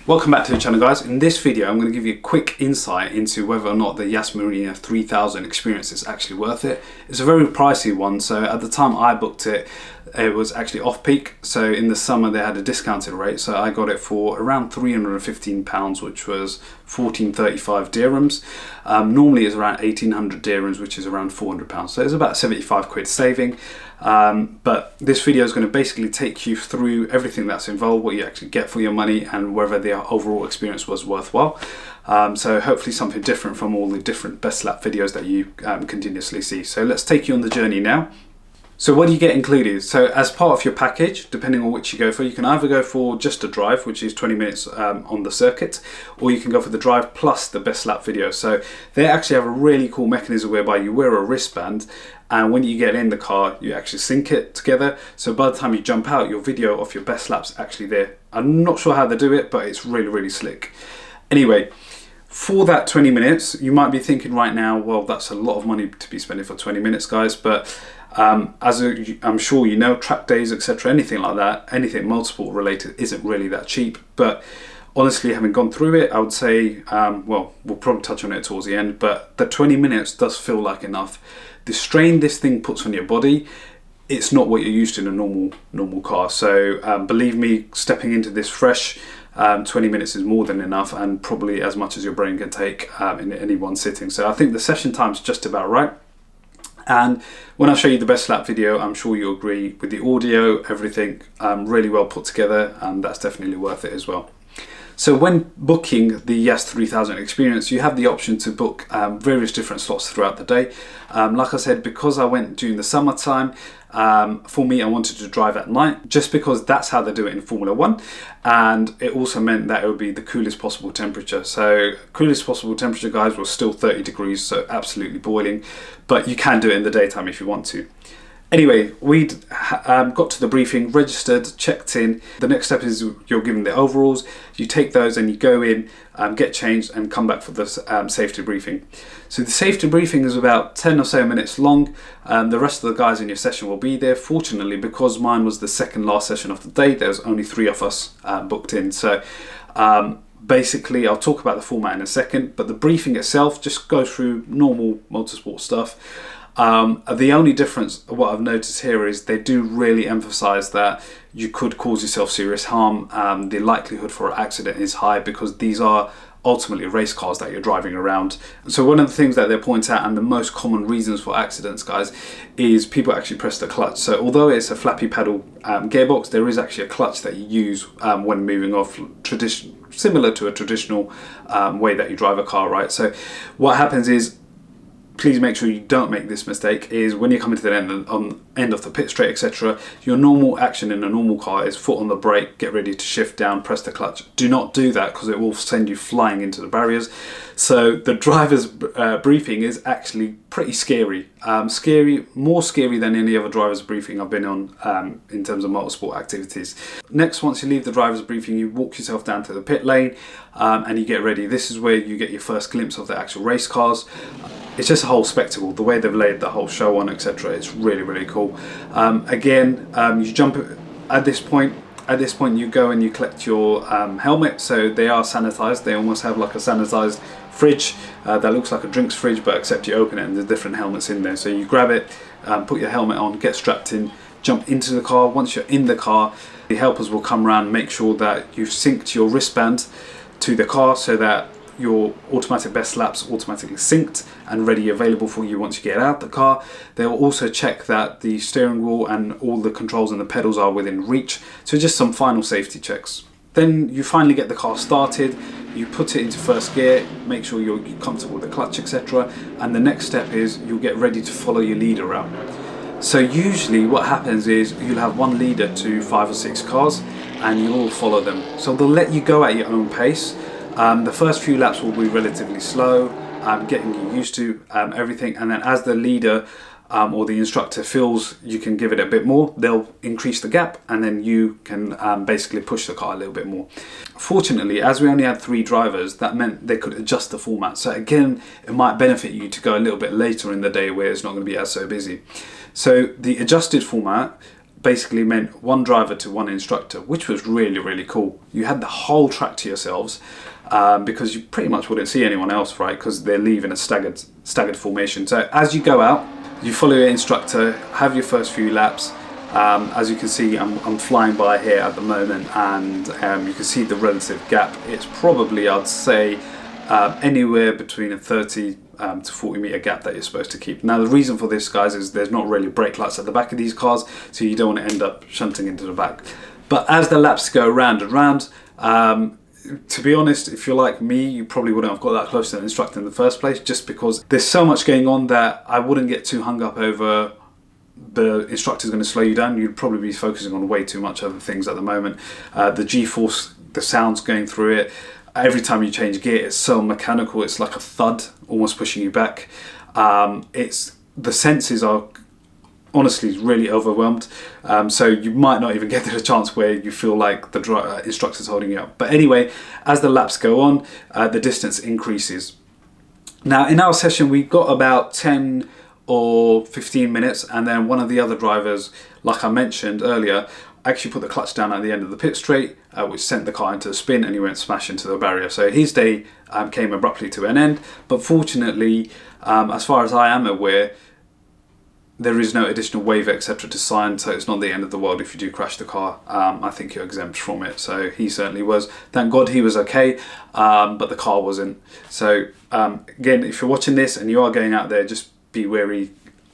Welcome back to the channel, guys. In this video I'm going to give you a quick insight into whether or not the Yas Marina 3000 experience is actually worth it. It's a very pricey one, so at the time I booked it, it was actually off peak, so in the summer they had a discounted rate, so I got it for around £315, which was 1435 dirhams. Normally it's around 1800 dirhams, which is around £400, so it's about 75 quid saving. But this video is going to basically take you through everything that's involved, what you actually get for your money, and whether the overall experience was worthwhile. So hopefully something different from all the different best lap videos that you continuously see. So let's take you on the journey now. So what do you get included? So as part of your package, depending on which you go for, you can either go for just a drive, which is 20 minutes on the circuit, or you can go for the drive plus the best lap video. So they actually have a really cool mechanism whereby you wear a wristband, and when you get in the car, you actually sync it together. So by the time you jump out, your video of your best lap's actually there. I'm not sure how they do it, but it's really, really slick. Anyway, for that 20 minutes, you might be thinking right now, well, that's a lot of money to be spending for 20 minutes, guys. But I'm sure you know, track days, etc., anything like that, anything motorsport related isn't really that cheap. But honestly, having gone through it, I would say, well, we'll probably touch on it towards the end, but the 20 minutes does feel like enough. The strain this thing puts on your body, it's not what you're used to in a normal car. So believe me, stepping into this fresh, 20 minutes is more than enough, and probably as much as your brain can take in any one sitting. So I think the session time's just about right. And when I show you the best lap video, I'm sure you'll agree with the audio, everything really well put together, and that's definitely worth it as well. So when booking the Yas 3000 experience, you have the option to book various different slots throughout the day. Like I said, because I went during the summertime, for me, I wanted to drive at night, just because that's how they do it in Formula 1. And it also meant that it would be the coolest possible temperature. So coolest possible temperature, guys, was still 30 degrees, so absolutely boiling. But you can do it in the daytime if you want to. Anyway, we'd got to the briefing, registered, checked in. The next step is you're given the overalls. You take those and you go in, get changed, and come back for the safety briefing. So the safety briefing is about 10 or so minutes long. The rest of the guys in your session will be there. Fortunately, because mine was the second last session of the day, there's only 3 of us booked in. So basically, I'll talk about the format in a second, but the briefing itself just goes through normal motorsport stuff. The only difference, what I've noticed here, is they do really emphasize that you could cause yourself serious harm. The likelihood for an accident is high because these are ultimately race cars that you're driving around. So one of the things that they point out, and the most common reasons for accidents, guys, is people actually press the clutch. So although it's a flappy pedal gearbox, there is actually a clutch that you use when moving off, similar to a traditional way that you drive a car, right? So what happens is, please make sure you don't make this mistake, is when you're coming to the end of the pit straight, etc., your normal action in a normal car is foot on the brake, get ready to shift down, press the clutch. Do not do that, because it will send you flying into the barriers. So the driver's briefing is actually pretty scary. More scary than any other driver's briefing I've been on in terms of motorsport activities. Next, once you leave the driver's briefing, you walk yourself down to the pit lane and you get ready. This is where you get your first glimpse of the actual race cars. It's just a whole spectacle, the way they've laid the whole show on, etc. It's really, really cool. You jump at this point. At this point, you go and you collect your helmet. So they are sanitized. They almost have like a sanitized fridge that looks like a drinks fridge, but except you open it and there's different helmets in there. So you grab it, put your helmet on, get strapped in, jump into the car. Once you're in the car, the helpers will come around, make sure that you've synced your wristband to the car so that your automatic best laps automatically synced and ready, available for you once you get out the car. They'll also check that the steering wheel and all the controls and the pedals are within reach. So just some final safety checks. Then you finally get the car started, you put it into first gear, make sure you're comfortable with the clutch, etc. And the next step is you'll get ready to follow your leader out. So usually what happens is you'll have one leader to 5 or 6 cars and you'll all follow them. So they'll let you go at your own pace. The first few laps will be relatively slow, getting you used to everything, and then as the leader or the instructor feels you can give it a bit more, they'll increase the gap, and then you can basically push the car a little bit more. Fortunately, as we only had 3 drivers, that meant they could adjust the format. So again, it might benefit you to go a little bit later in the day where it's not going to be as so busy. So the adjusted format basically meant one driver to one instructor, which was really, really cool. You had the whole track to yourselves, because you pretty much wouldn't see anyone else, right? Because they're leaving a staggered formation. So as you go out, you follow your instructor, have your first few laps. As you can see, I'm flying by here at the moment, and you can see the relative gap. It's probably, I'd say, anywhere between a 30 to 40 meter gap that you're supposed to keep. Now the reason for this, guys, is there's not really brake lights at the back of these cars, so you don't want to end up shunting into the back. But as the laps go round and round, to be honest, if you're like me, you probably wouldn't have got that close to the instructor in the first place, just because there's so much going on that I wouldn't get too hung up over the instructor's going to slow you down. You'd probably be focusing on way too much other things at the moment. The G-force, the sounds going through it, every time you change gear, it's so mechanical. It's like a thud, almost pushing you back. The senses are honestly really overwhelmed. So you might not even get to the chance where you feel like the instructor's holding you up. But anyway, as the laps go on, the distance increases. Now in our session, we got about 10 or 15 minutes, and then one of the other drivers, like I mentioned earlier, actually put the clutch down at the end of the pit straight, which sent the car into a spin, and he went smash into the barrier. So his day came abruptly to an end. But fortunately, as far as I am aware, there is no additional waiver, etc. to sign, so it's not the end of the world if you do crash the car. I think you're exempt from it, so he certainly was. Thank God he was okay, but the car wasn't. So again, if you're watching this and you are going out there, just be wary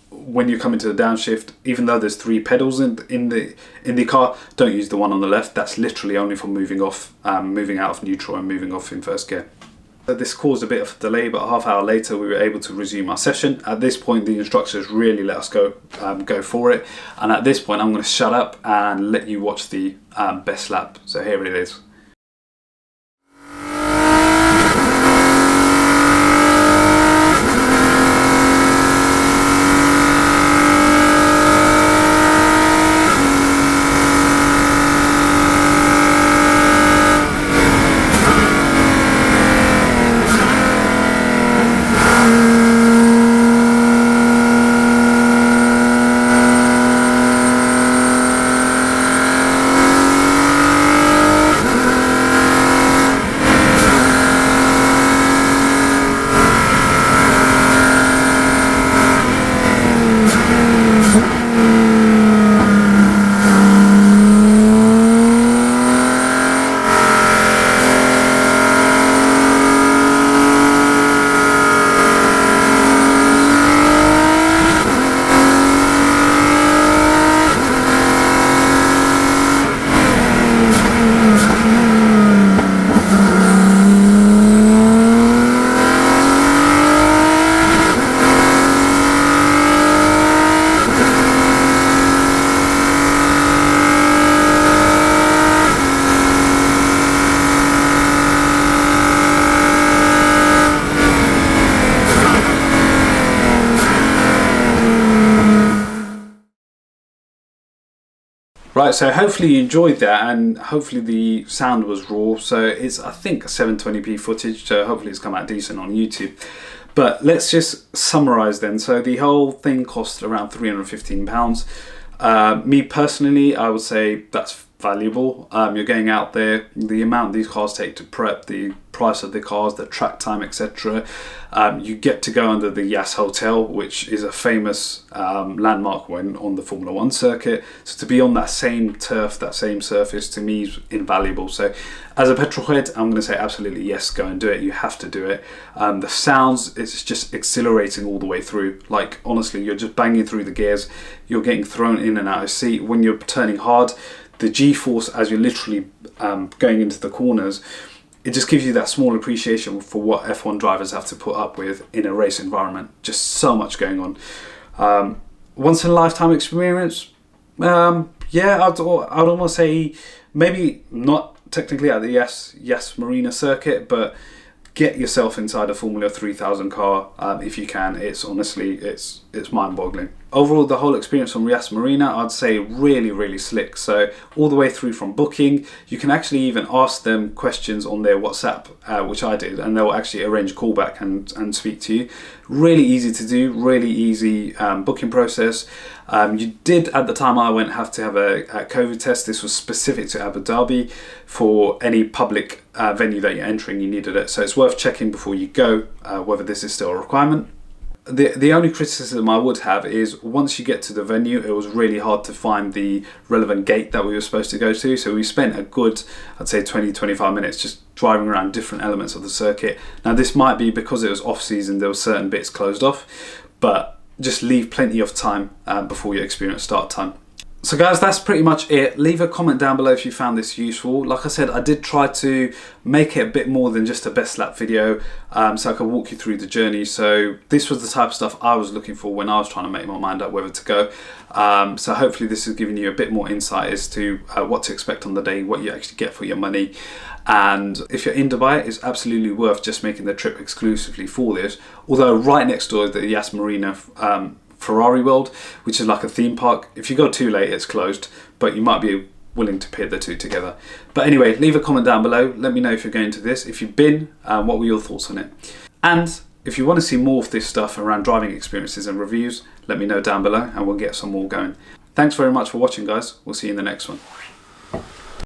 when you come into the downshift. Even though there's 3 pedals in the car, don't use the one on the left. That's literally only for moving out of neutral and moving off in first gear. This caused a bit of a delay, but a half hour later we were able to resume our session. At this point, the instructors really let us go for it, and at this point I'm going to shut up and let you watch the best lap. So here it is. Right, so hopefully you enjoyed that, and hopefully the sound was raw. So it's, I think, 720p footage, so hopefully it's come out decent on YouTube. But let's just summarize then. So the whole thing cost around £315. Me personally, I would say that's valuable. You're going out there, the amount these cars take to prep, the price of the cars, the track time, etc. You get to go under the Yas Hotel, which is a famous landmark when on the Formula 1 circuit. So to be on that same turf, that same surface, to me is invaluable. So as a petrol head, I'm going to say absolutely yes, go and do it. You have to do it. The sounds, it's just exhilarating all the way through. Like honestly, you're just banging through the gears, you're getting thrown in and out of seat. When you're turning hard, the G-force as you're literally going into the corners, it just gives you that small appreciation for what F1 drivers have to put up with in a race environment. Just so much going on. Once in a lifetime experience, yeah, I'd almost say maybe not technically at the Yas Marina circuit, but get yourself inside a Formula 3000 car if you can. It's honestly, it's mind-boggling. Overall, the whole experience from Yas Marina, I'd say really, really slick. So all the way through from booking, you can actually even ask them questions on their WhatsApp, which I did, and they'll actually arrange a callback and speak to you. Really easy to do, really easy booking process. You did, at the time I went, have to have a COVID test. This was specific to Abu Dhabi. For any public venue that you're entering, you needed it. So it's worth checking before you go whether this is still a requirement. The only criticism I would have is once you get to the venue, it was really hard to find the relevant gate that we were supposed to go to. So we spent a good, I'd say 20-25 minutes just driving around different elements of the circuit. Now this might be because it was off season, there were certain bits closed off, but just leave plenty of time before your experience start time. So guys, that's pretty much it. Leave a comment down below if you found this useful. Like I said, I did try to make it a bit more than just a best lap video, so I could walk you through the journey. So this was the type of stuff I was looking for when I was trying to make my mind up whether to go. So hopefully this has given you a bit more insight as to what to expect on the day, what you actually get for your money. And if you're in Dubai, it's absolutely worth just making the trip exclusively for this. Although right next door is the Yas Marina Ferrari World, which is like a theme park. If you go too late, it's closed, but you might be willing to pair the two together. But anyway, leave a comment down below. Let me know if you're going to this. If you've been, what were your thoughts on it? And if you want to see more of this stuff around driving experiences and reviews, let me know down below and we'll get some more going. Thanks very much for watching, guys. We'll see you in the next one.